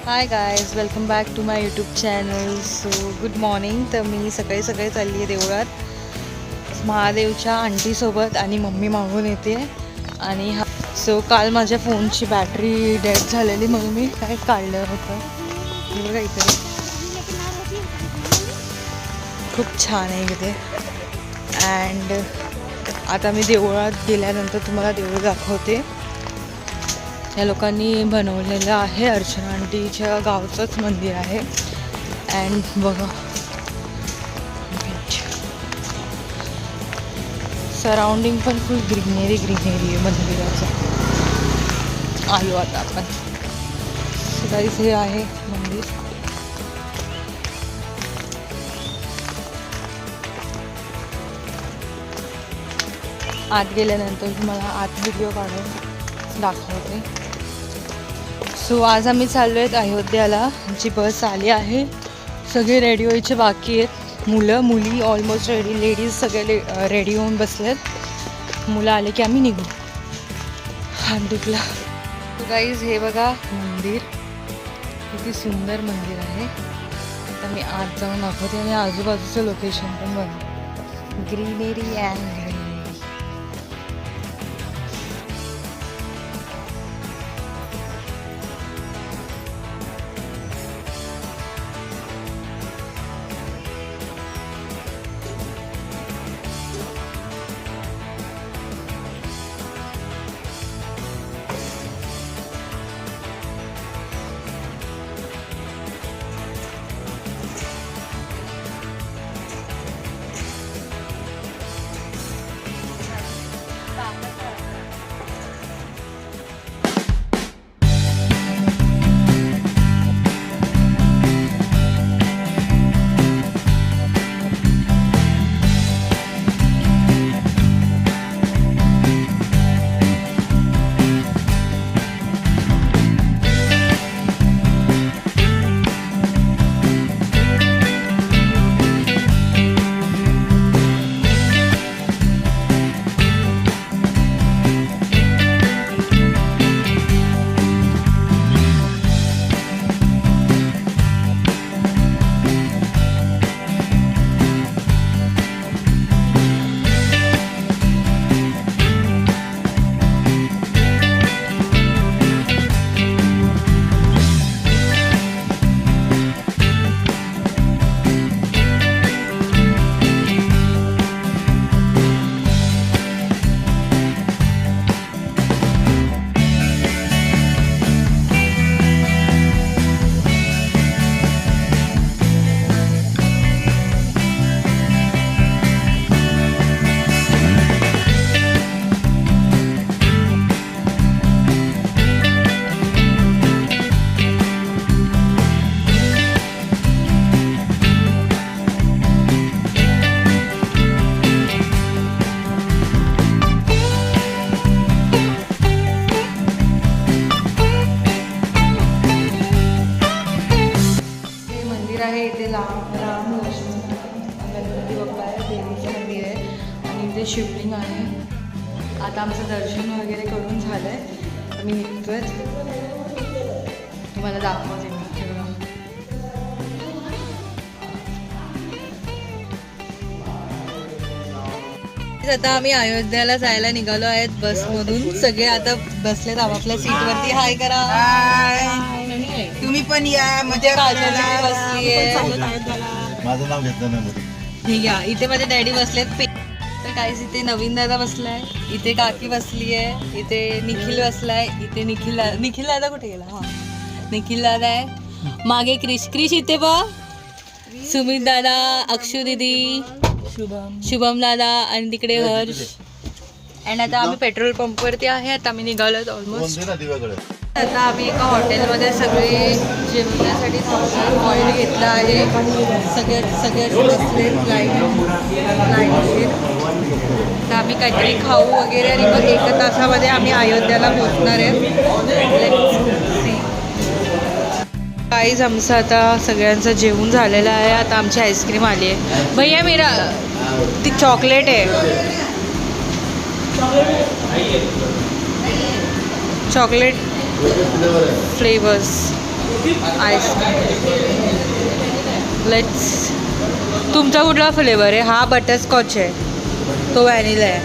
High guys, welcome back to my YouTube channel. So good morning. तर मी सकाळी सकाळी चालली आहे देवळात महादेवच्या आंटीसोबत आणि मम्मी मागून येते. आणि सो काल माझ्या फोनची बॅटरी डेड झालेली म्हणून मी काय काढलं होतं. हे बघा इकडे खूप छान आहे इथे. अँड आता मी देवळात गेल्यानंतर तुम्हाला देऊळ दाखवते. या लोकांनी बनवलेलं आहे, अर्चना आंटीच्या गावचंच मंदिर आहे. अँड बघा सराउंडिंग पण फुल ग्रीनरी आहे मंदिराचं. आलो आता आपण. सकाळीच हे आहे मंदिर. आत गेल्यानंतर तुम्हाला आत व्हिडिओ काढून दाखवते. सो आज आम्ही चाललो आहेत अयोध्याला. जी बस आली आहे. सगळे रेडी व्हायचे बाकी आहेत. मुलं मुली ऑलमोस्ट रेडी, लेडीज सगळे रेडी होऊन बसलेत. मुलं आले की आम्ही निघू. हात दुखला. गाईज हे बघा मंदिर, किती सुंदर मंदिर आहे. आता मी आत जाऊन दाखवते आणि आजूबाजूचं लोकेशन पण बघा. Greenery and greenery. आहे इथे राम लक्ष्मण गणपती बाप्पा आहे, देवीचं मंदिर आहे आणि इथे शिवलिंग आहे. आता आमचं दर्शन वगैरे करून झालं आहे. मी निघतोय, तुम्हाला दाखवते मी. आता आम्ही अयोध्याला जायला निघालो आहेत बसमधून. सगळे आता बसलेत आपापल्या सीटवरती. हाय करा. तुम्ही पण या. मजा बसली आहे. माझं नाव घेतलं नाही. ठीक आहे. इथे माझे डॅडी बसलेत. तर काहीच इथे नवीन दादा बसलाय, इथे काकी बसली आहे, इथे निखिल बसलाय, इथे निखिल दादा कुठे गेला? हा, निखिल दादा आहे. मागे क्रिश इथे बघ. सुमित दादा, अक्षू दीदी, शुभम दादा आणि तिकडे हर्ष. आणि आता आम्ही पेट्रोल पंपवरती आहे. आता आम्ही निघालो ऑलमोस्ट. आता आम्ही एका हॉटेलमध्ये सगळे जेवणासाठी ऑइल घेतला आहे. सगळे बसले लाईन. तर आम्ही काहीतरी खाऊ वगैरे आणि मग 1 तासामध्ये आम्ही अयोध्याला पोहोचणार आहे. काहीच आमचं आता सगळ्यांचं जेवण झालेलं आहे. आता आमची आईस्क्रीम आली आहे. भैया मेरा ती चॉकलेट आहे. Chocolate flavours. Ice cream let's. तुमचा कुठला फ्लेवर आहे? हा बटरस्कॉच आहे, तो व्हॅनिला आहे.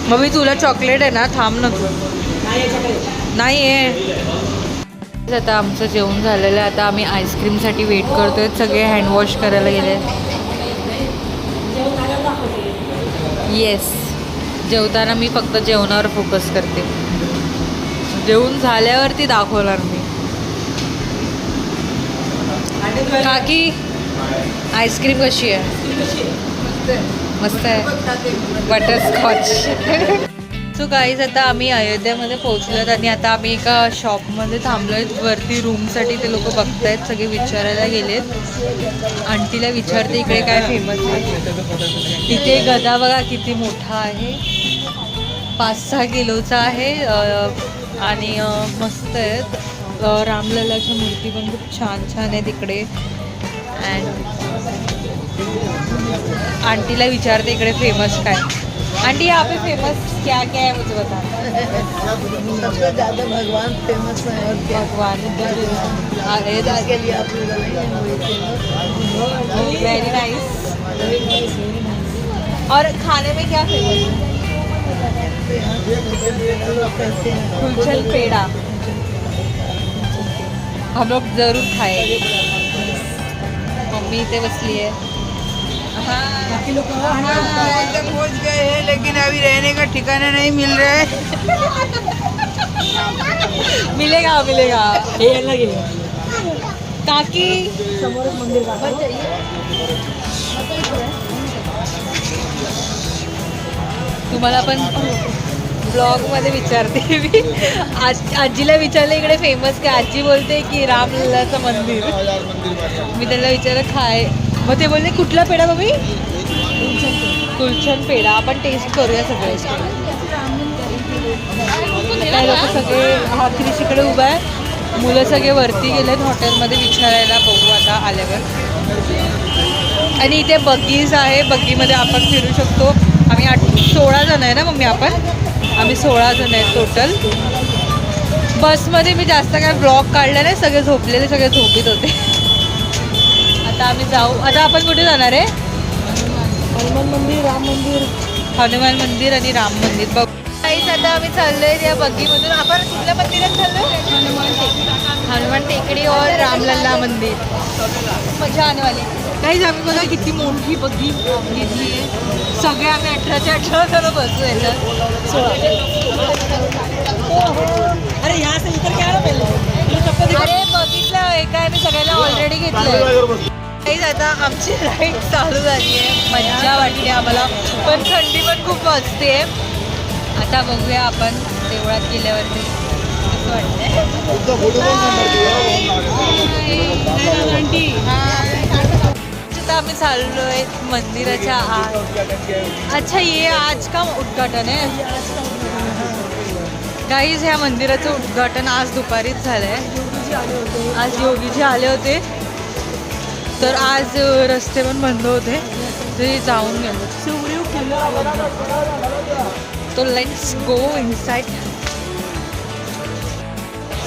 मग मी तुला चॉकलेट आहे ना, थांब ना तू. नाही आहे. आता आमचं जेवण झालेलं आहे. आता आम्ही आईस्क्रीमसाठी वेट करतोय. सगळे हँडवॉश करायला गेले. येस, जेवताना मी फक्त जेवणावर फोकस करते. जेवून झाल्यावरती दाखवणार मी. काकी आईस्क्रीम कशी आहे? मस्त आहे, बटरस्कॉच. सो गाईज आता आम्ही अयोध्यामध्ये पोहोचलोत आणि आता आम्ही एका शॉपमध्ये थांबलो आहेत. वरती रूमसाठी ते लोक बघतायत, सगळे विचारायला गेलेत. आंटीला विचारते इकडे काय फेमस आहे. इथे गदा बघा किती मोठा आहे, 5-6 किलोचा आहे आणि मस्त आहेत. रामललाच्या मूर्ती पण खूप छान छान आहे तिकडे. अँड आंटीला विचारते इकडे फेमस काय. आंटी यहाँ पे फेमस क्या क्या है मुझे बता. सबसे ज़्यादा भगवान फेमस है और क्या भगवान के लिए आप लोग वेरी नाइस. और खाने में क्या फेमस है? गुलशन पेड़ा. हम लोग जरूर खाएंगे. मम्मी इथे बसली आहे. तक पहुँच गए हैं, लेकिन अभी रहने का ठिकाना नहीं मिल रहा है. मिलेगा मिलेगा. काकी तुम्हाला पण ब्लॉगमध्ये विचारते मी. आजीला विचारलं इकडे फेमस काय. आजी बोलते की रामललाचं मंदिर. मी त्याला विचारलं खाय, मग ते बोलले कुठला पेढा मम्मी? गुलशन पेढा. आपण टेस्ट करूया सगळे. काय लोक सगळे हा क्रिशीकडे उभा आहे. मुलं सगळे वरती गेलेत हॉटेलमध्ये विचारायला. बघू आता आल्यावर. आणि इथे बग्गीज आहे, बग्गीमध्ये आपण फिरू शकतो. आम्ही 16 जण आहे ना मम्मी आपण. आम्ही 16 जण आहेत टोटल. बसमध्ये मी जास्त काय ब्लॉग काढला नाही, सगळे झोपलेले, सगळे झोपीत होते. आता आम्ही जाऊ. आता आपण कुठे जाणार आहे? हनुमान मंदिर, राम मंदिर. हनुमान मंदिर आणि राम मंदिर बघ. काहीच आता आम्ही चाललोय त्या बग्गीमधून. आपण कुठल्या मंदिरात चाललोय? हनुमान टेकडी और रामलल्ला मंदिर. मजा आने वाली. काहीच आम्ही बघा किती मोठी बग्गी घेतली आहे. सगळे आम्ही 18 जण बसू याच्यात. अरे यहाँ से उतर के आ रहा पहले. अरे बघितलं एका आम्ही सगळ्यांना ऑलरेडी घेतलं. काहीच आता आमची राईड चालू झाली आहे. मजा वाटते आम्हाला, पण थंडी पण खूप वाजते. आता बघूया आपण देवळात गेल्यावरती कसं वाटतंय. आता आम्ही चाललोय मंदिराच्या आत. अच्छा ये आज का उद्घाटन आहे? गाईज ह्या मंदिराचं उद्घाटन आज दुपारीच झालं आहे. आज योगीजी आले होते, तर आज रस्ते पण बंद होते, तरी जाऊन गेलो. तो let's go inside.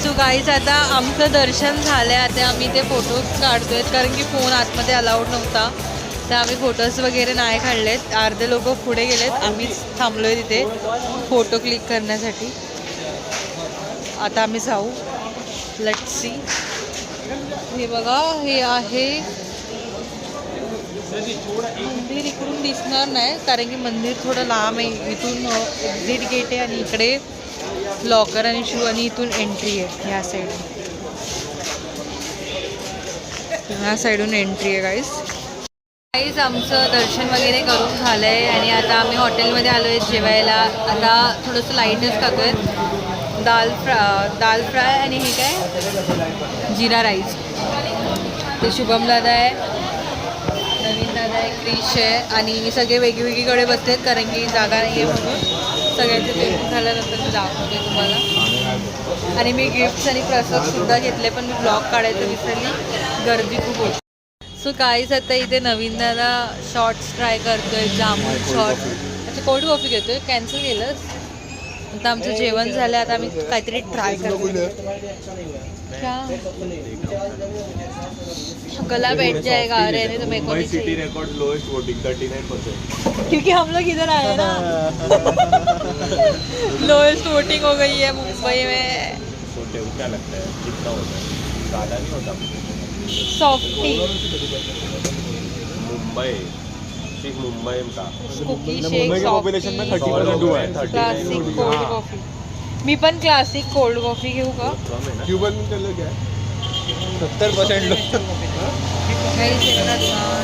So guys आता आमचं दर्शन झालं आहे. आता आम्ही ते फोटोज काढतोय, कारण की फोन आतमध्ये अलाउड नव्हता, तर आम्ही फोटोज वगैरे नाही काढलेत. अर्धे लोक पुढे गेलेत, आम्हीच थांबलो आहे तिथे फोटो क्लिक करण्यासाठी. आता आम्ही जाऊ. Let's see. हे बघा, हे आहे मंदिर. इकडून दिसणार नाही कारण की मंदिर थोडं लांब आहे. इथून एक्झिट गेट आहे आणि इकडे लॉकर आणि शू आणि इथून एंट्री आहे. ह्या साईडून एंट्री आहे गाईज. गाईज आमचं दर्शन वगैरे करून झालं आहे आणि आता आम्ही हॉटेलमध्ये आलो आहे जेवायला. आता थोडंसं लाईटच खातोय. दाल फ्राय आणि हे काय जिरा राईस. ते शुभम दादा आहे, नवीन दादा आहे, क्रिश आहे आणि सगळे वेगवेगळीकडे बसलेत कारण की जागा नाही आहे म्हणून. सगळ्यांचे जेवण झाल्यानंतर मी दाखवते तुम्हाला. आणि मी गिफ्ट्स आणि प्रसादसुद्धा घेतले, पण मी ब्लॉग काढायचं विसरली, गर्दी खूप होती. सो काहीच आता इथे नवीन दादा शॉर्ट्स ट्राय करतोय, जामून शॉर्ट. अच्छा कोल्ड कॉफी घेतोय, कॅन्सल केलंस? आता आमचं जेवण झालं, आता आम्ही काहीतरी ट्राय करतो. क्या गला बैठ जाएगा रहने तो मेरे को नहीं चाहिए. Record lowest voting 39%. क्योंकि हम लोग इधर आए हैं ना. लोएस्ट वोटिंग हो गई है मुंबई में. क्या लगता है कितना होता है? ज़्यादा नहीं होता सॉफ्टी मुंबई, सिर्फ मुंबई का कुकी शेक सॉफ्टी 30% हुआ है. Classic cold coffee. मी पण क्लासिक कोल्ड कॉफी घेऊ का? कम है ना. क्यूबन का लोग क्या 70% लोग Very similar naan.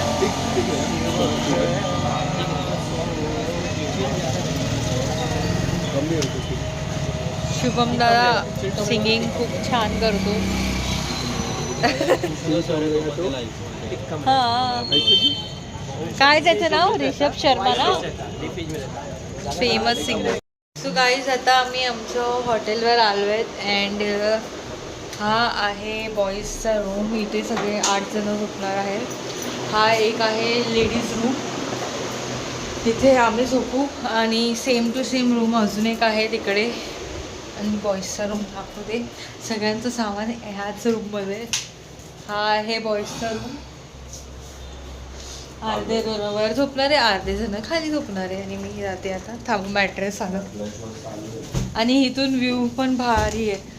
शुभम दादा सिंगिंग खूप छान करतो. हा काय त्याचं नाव? ऋषभ शर्मा ना, फेमस सिंगर. सो गाईज आता आम्ही आमचं हॉटेलवर आलो आहेत अँड हा आहे बॉईजचा रूम. इथे सगळे 8 जण झोपणार आहेत. हा एक आहे लेडीज रूम, तिथे आम्ही झोपू. आणि सेम टू सेम रूम अजून एक आहे तिकडे. आणि बॉईजचा रूम दाखवते. सगळ्यांचं सामान ह्याच रूममध्ये. हा आहे बॉईजचा रूम. अर्धे जण वर झोपणारे, अर्धे जण खाली झोपणारे. आणि मी जाते आता. थांबू, मॅट्रेस आलं. आणि इथून व्ह्यू पण भारी आहे.